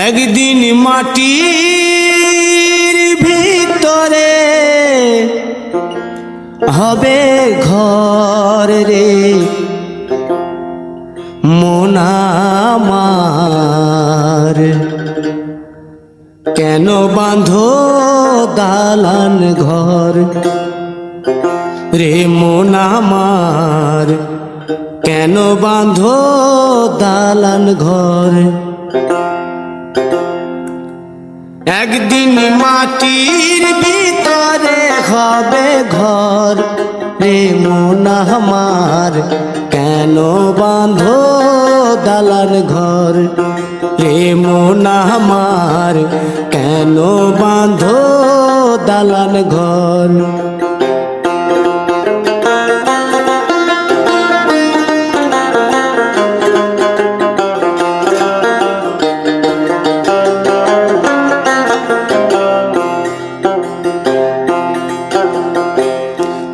একদিন মাটির ভিতরে হবে ঘর রে মন আমার, কেন বাঁধো দালান ঘর রে মন আমার, কেন বাঁধো দালান ঘর। একদিন মাটির ভিতরে হবে ঘর রে মন আমার, কেন বাঁধো দালান ঘর রে মন আমার, কেন বাঁধো দালান ঘর।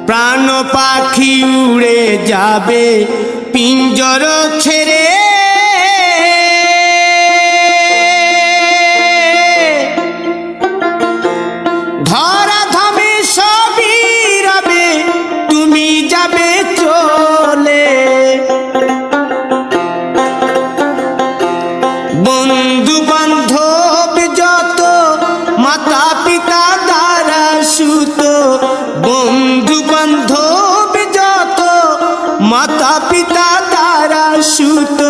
প্রাণ পাখি উড়ে যাবে পিঞ্জর ছেড়ে, ধরা ধামে সবই রবে তুমি যাবে চলে। বন্ধু বান্ধব যত মাতা পিতা দ্বারা সুত, বন্ধু বান্ধব যত মাতা পিতা দ্বারা সুত,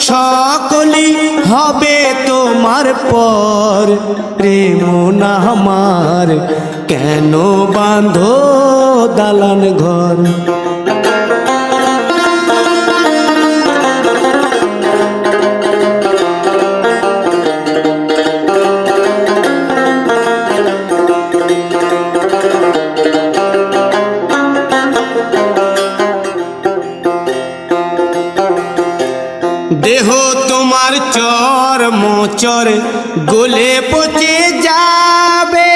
সকলই হবে তোমার পর রে মন আমার, কেন বাঁধো দালান ঘর। দেহ তোমার চর মোচর গলে পচে যাবে,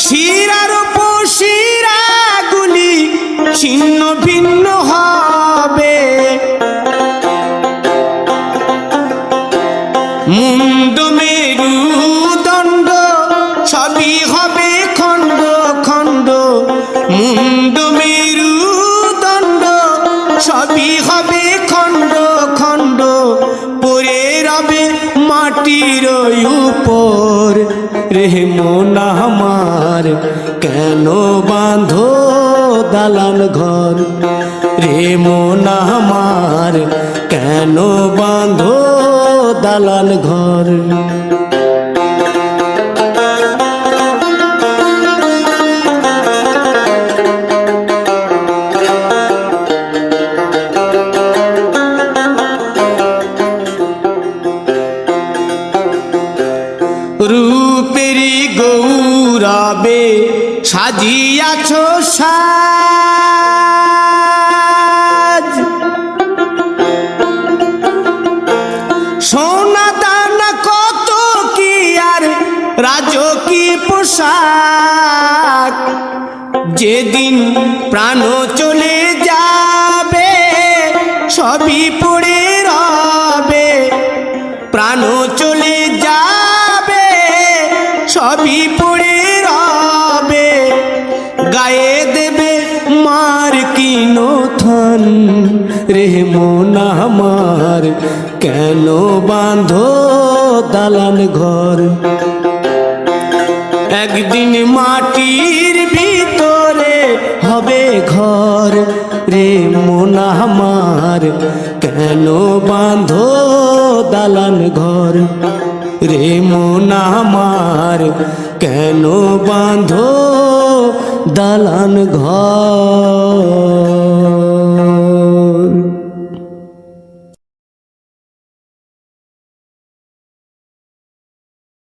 শিরার উপশিরাগুলি ছিন্ন ভিন্ন হবে, মুন্ড মেরুদণ্ড সবই হবে খণ্ড খণ্ড, মুন্ড মেরুদণ্ড সবই হবে খণ্ড খণ্ড, পড়ে রবে মাটির উপর রে মন আমার, কেন বাঁধো দালান ঘর রে মন আমার, কেন বাঁধো দালান ঘর। রূপেরি গৌরবে সাজিয়াছ সাজ, সোনা দানা কত কি আর রাজকী পোশাক, যেদিন প্রাণ চলে যাবে সবই পড়ে রবে, প্রাণ চলে যাবে সবই পড়ে রবে, গায়ে দেবে মার কিনো থন রে মন আমার, কেন বাঁধো দালান ঘর। একদিন মাটির ভিতরে হবে ঘর রে মন আমার, কেন বাঁধো দালান ঘর রে মন আমার, কেন বাঁধো দালান ঘর।